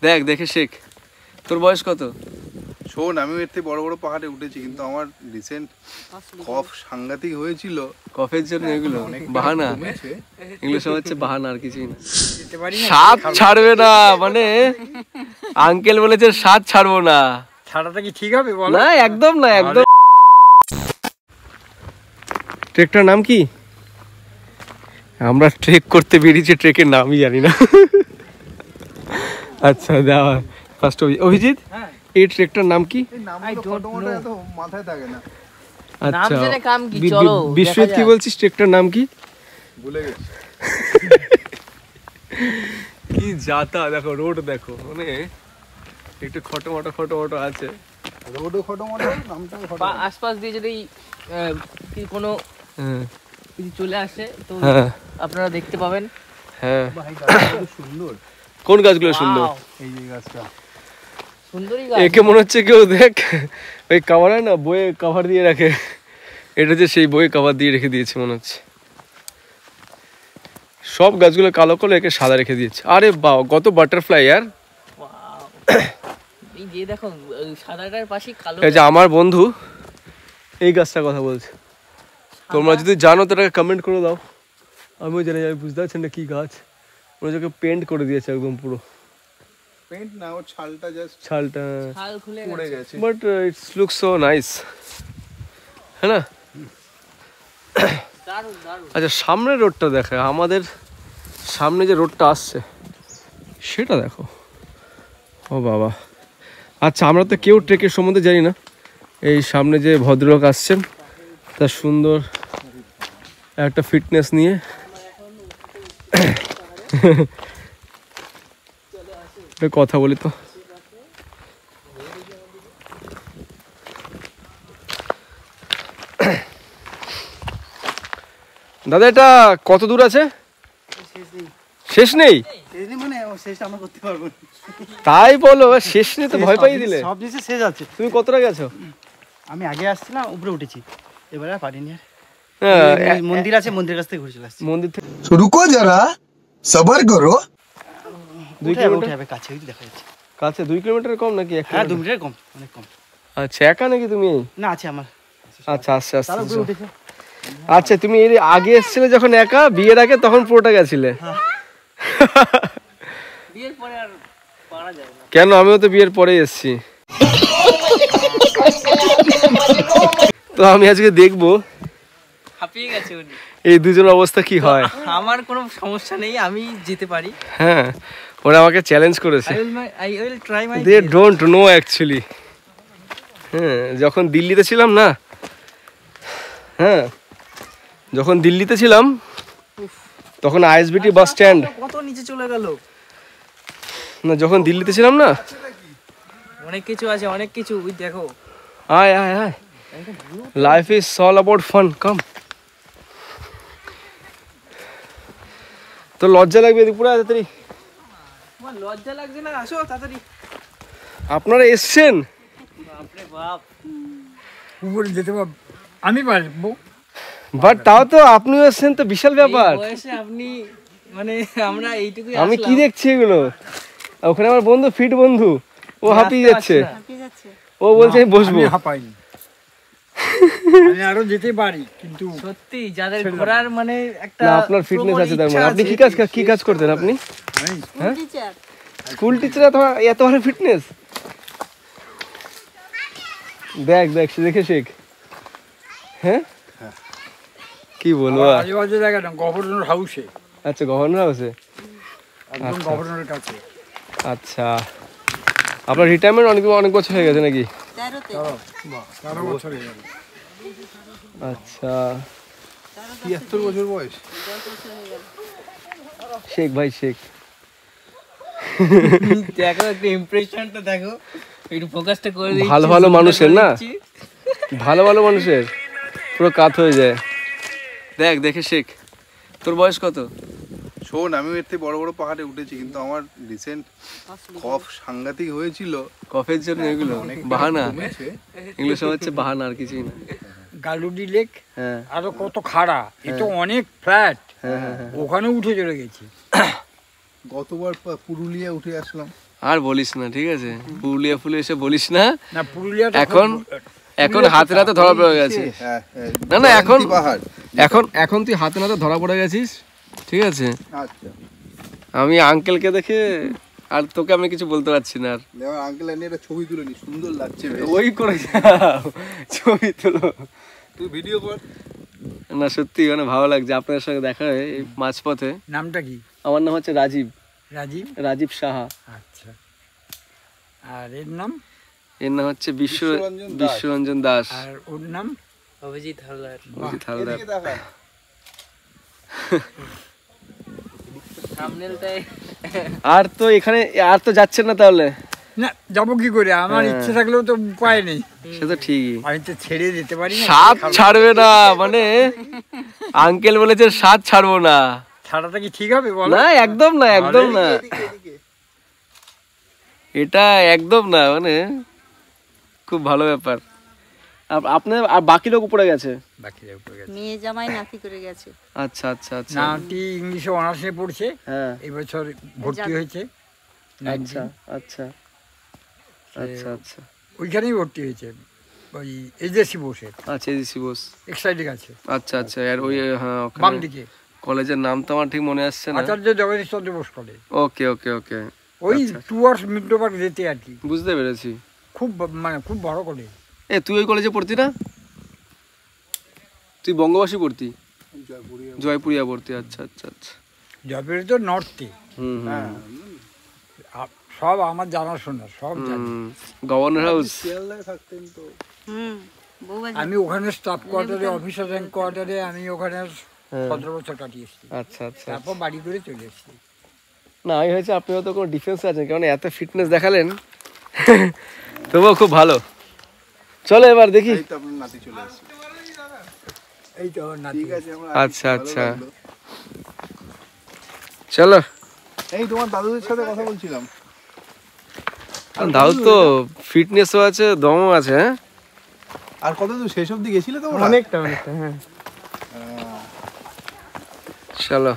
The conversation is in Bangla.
দেখ দেখে শেখ। তোর বয়স কত? শোন, আমি এর থেকে বড় বড় পাহাড়ে উঠেছি, কিন্তু আমার রিসেন্ট কফ সাংঘাতিক হয়েছিল। কফের জন্য এগুলো বাহানা, এগুলো সব হচ্ছে বাহানা, আর কিছুই না। স্বাদ ছাড়বে না মানে আঙ্কেল বলেছে স্বাদ ছাড়বো না। ছাড়াটা কি ঠিক হবে বল? না একদম না, একদম। ট্রেকটার নাম কি? আমরা ট্রেক করতে বেরিয়েছি, ট্রেকের নামই জানি না। আচ্ছা দেওয়া ফার্স্ট অভিজিৎ, এই ট্রেকটার নাম কি? মাথায় থাকে না। আচ্ছা বিশ্বজিৎ কি বলছিস, ট্রেকটার নাম কি? ভুলে গেছি। কি যাতা দেখো, রোড দেখো, মানে একটু খটোমটো আছে। রোডও খটোমটো, নামটাও খটোমটো। আশপাশ দিয়ে যদি কোনো কিছু চলে আসে তো আপনারা দেখতে পাবেন। হ্যাঁ সুন্দর। কোন গাছগুলো সুন্দর? এই যে গাছটা সুন্দরই গাছ। একে মনে হচ্ছে কেউ দেখ ওই কভার হয় না, বইয়ে কভার দিয়ে রাখে, এটা যে সেই বইয়ে কভার দিয়ে রেখে দিয়েছে মনে হচ্ছে। সব গাছগুলো কালো কালো, একে সাদা রেখে দিয়েছে। আরে বাহ, কত বাটারফ্লাই यार। এই যে দেখো সাদাটার পাশে কালো। এই যে আমার বন্ধু এই গাছটার কথা বলছে, তোমরা যদি জানো তো এটাকে কমেন্ট করে দাও। আমিও জানি, আমি বুঝতে পারছি না কি গাছ। ওটাকে পেন্ট করে দিয়েছে একদম পুরো। পেন্ট না, ও ছালটা জাস্ট ছালটা ছাল খুলে পড়ে গেছে, but it's look so nice, হ্যাঁ না? দারুণ দারুণ। আচ্ছা সামনের রোডটা দেখো, আমাদের সামনে যে রোডটা আসছে সেটা দেখো। ও বাবা। আচ্ছা আমরা তো কেউ ট্রেকের সম্বন্ধে জানি না, এই সামনে যে ভদ্রলোক আসছেন তার সুন্দর একটা ফিটনেস নিয়ে কথা বলি তো। দাদা এটা কত দূর আছে? শেষ নেই মানে শেষটা আমরা করতে পারবো না। তাই বলো, শেষ নেই তো ভয় পাইয়ে দিলে। সব জিনিস শেষ আছে। তুমি কতটা গেছো? আমি আগে আসছিলাম, উপরে উঠেছি, এবারে আর পারিনি। হ্যাঁ মন্দির আছে, মন্দিরের কাছ থেকে ঘুরে চলে আসছি। মন্দির থেকে रुको जरा सबर करो। 2 কিলোমিটার হবে, কাছে ওই দেখা যাচ্ছে। কাছে 2 কিলোমিটার কম নাকি? হ্যাঁ 2 মিটার কম, অনেক কম। আচ্ছা একা নাকি তুমি? না আছে আমার। আচ্ছা আস্তে আস্তে। আচ্ছা তুমি এর আগে এসেছিলে যখন একা, বিয়ের আগে, তখন পুরোটা গেছিলে? বিয়ের পরে আর পারা যায় না। কেন, আমিও তো বিয়ের পরে এসেছি। তো আমি আজকে দেখবো হাঁপিয়ে গেছে উনি। এই দুজনের অবস্থা কি হয়। আমার কোনো সমস্যা নেই, আমি যেতে পারি। হ্যাঁ ওরা আমাকে চ্যালেঞ্জ করেছে। I will try my they don't know actually. হ্যাঁ যখন দিল্লিতে ছিলাম না, হ্যাঁ যখন দিল্লিতে ছিলাম তখন আইএসবিটি বাস স্ট্যান্ড, কত নিচে চলে গেল। না যখন দিল্লিতে ছিলাম না, অনেক কিছু আছে, অনেক কিছু। ওই দেখো, আয় আয় আয়, life is all about fun, come. তো লজ্জা লাগবে পুরো তাড়াতাড়ি। আমার লজ্জা লাগছে না, আসো তাড়াতাড়ি। আপনারা এসছেন? বাপরে বাপ, উপরে যেতে পারবো আমি, পারবো। বাট তাও তো আপনিও এসছেন, তো বিশাল ব্যাপার। এই বয়সে আপনি, মানে আমরা এইটুকুই আমি কি দেখছি এগুলো? ওখানে আমার বন্ধু, ফিট বন্ধু, ও হাঁপিয়ে যাচ্ছে। ও বলছে আমি বসবো। হাঁপাইনি, আমি আরো যেতে পারি, কিন্তু সত্যি যাদের ঘোরার মানে একটা না আপনার ফিটনেস আছে তার মানে। আপনি কি কাজ করতেন আপনি? হ্যাঁ স্কুল টিচার, এত ভালো ফিটনেস। দেখ দেখ দেখে শেখ। হ্যাঁ কি বলবো, আজেবাজে জায়গা না, গভর্নর হাউসে। আচ্ছা গভর্নর হাউসে, একদম গভর্নরের কাছে। আচ্ছা আপনার রিটায়ারমেন্ট অনেক বছর হয়ে গেছে নাকি? 13 বছর হয়ে গেল। আচ্ছা 73 বছর বয়স। শেখ ভাই শেখ। দেখো একটু ইমপ্রেশনটা দেখো, একটু ফোকাসটা করে দিই। ভালো ভালো মানুষের না, ভালো ভালো মানুষের পুরো কাত হয়ে যায়। দেখ দেখে শেখ। তোর বয়স কত? শোন, আমি এর থেকে বড় বড় পাহাড়ে উঠেছি, কিন্তু আমার রিসেন্ট কফ সাংঘাতিক হয়েছিল। কফের জন্য এগুলো বাহানা, এগুলো সব হচ্ছে বাহানা, আর কিছুই না। গালুডি লেক হ্যাঁ আরো কত খাড়া, এ তো অনেক ফ্ল্যাট, ওখানে উঠে চলে গেছি। গতবার পুরুলিয়া উঠে আসলাম। আর বলিস না, ঠিক আছে, পুরুলিয়া ফুলে এসে বলিস না। না পুরুলিয়াটা এখন হাতে নাতে ধরা পড়ে গেছে। হ্যাঁ না এখন পাহাড়। এখন তুই হাতে নাতে ধরা পড়ে গেছিস, ঠিক আছে। আচ্ছা আমি আঙ্কেলকে দেখে আর তোকে আমি কিছু বলতে পারছি না। আর এবার আঙ্কেল এনে একটা ছবি তুলে নি, সুন্দর লাগছে বেশ। ওই করে যাও, ছবি তুলো। তুই ভিডিও কর। না সত্যি মানে ভালো লাগছে আপনার সঙ্গে দেখা হয়ে এই মাঝপথে। নামটা কি? আমার নাম হচ্ছে রাজীব রাজীব সাহা। আচ্ছা, আর এর নাম? এর নাম হচ্ছে বিশ্বরঞ্জন দাস। বিশ্বরঞ্জন দাস। আর ওর নাম? অভিজিৎ হালদার। অভিজিৎ হালদার। এদিকে দেখা। থাম্বনেলটাই আর তো এখানে আর তো যাচ্ছেন না তাহলে? না, যাবো কি করে, আমার ইচ্ছে থাকলেও তো উপায় নেই। সে তো ঠিকই, আমি তো ছেড়ে যেতে পারি না। স্বাদ ছাড়বে না, মানে আঙ্কেল বলেছে স্বাদ ছাড়বো না। ছাড়াটা কি ঠিক হবে বলো? না একদম না, একদম না, এটা একদম না, মানে খুব ভালো ব্যাপার। আপনার আর বাকি লোক উপরে গেছে? মেয়ে জামাই নাতি করে গেছে। আচ্ছা আচ্ছা আচ্ছা। নাতি ইংলিশে অনার্সে পড়ছে, হ্যাঁ এবছর ভর্তি হয়েছে। আচ্ছা আচ্ছা আচ্ছা আচ্ছা ওইখানেই ভর্তি হয়েছে, ওই এজেসি বসে, আচ্ছা এজিসি বোস। এক সাইডে আছে আচ্ছা আচ্ছা। আর ওই হ্যাঁ বাম দিকে কলেজের নাম তো আমার ঠিক মনে আসছে না। আচার্য জগদীশ চন্দ্র বোস কলেজ। ওকে ওকে ওকে, ওই টুয়ার্স মিত্রপার্ক যেতে আর কি। বুঝতে পেরেছি। খুব মানে খুব বড় কলেজ। এ তুই ওই কলেজে পড়তি না? তুই বঙ্গবাসী পড়তি? জয়পুরিয়া পড়তি। আচ্ছা আচ্ছা আচ্ছা। জয়পুরে তো নর্থে, হুম হুম। সব আমার জানাশোনা, সব জানি। Governor house. শিয়ালদায় থাকতেন তো। বউবাজার। আমি ওখানে স্টাফ কোয়ার্টারে, অফিসার র্যাঙ্ক কোয়ার্টারে আমি ওখানে 15 বছর কাটিয়েছি। আচ্ছা আচ্ছা। তারপর বাড়ি করে চলে এসেছি। না আমি হয়েছে আপনি হয়তো কোনো ডিফেন্সে আছেন, কারণ এত ফিটনেস দেখালেন। তবুও খুব ভালো। চলো এবার দেখি। এই তো আপনার নাতি চলে আসছে। এই তো আমার নাতি। ঠিক আছে আমরা আচ্ছা আচ্ছা চলো। এই তোমার দাদুদের সাথে কথা বলছিলাম। দাদু তো ফিটনেসও আছে, দমও আছে। হ্যাঁ আর কত দূর শেষ অবধি গেছিলে তোমরা? অনেকটা অনেকটা। হ্যাঁ চলো।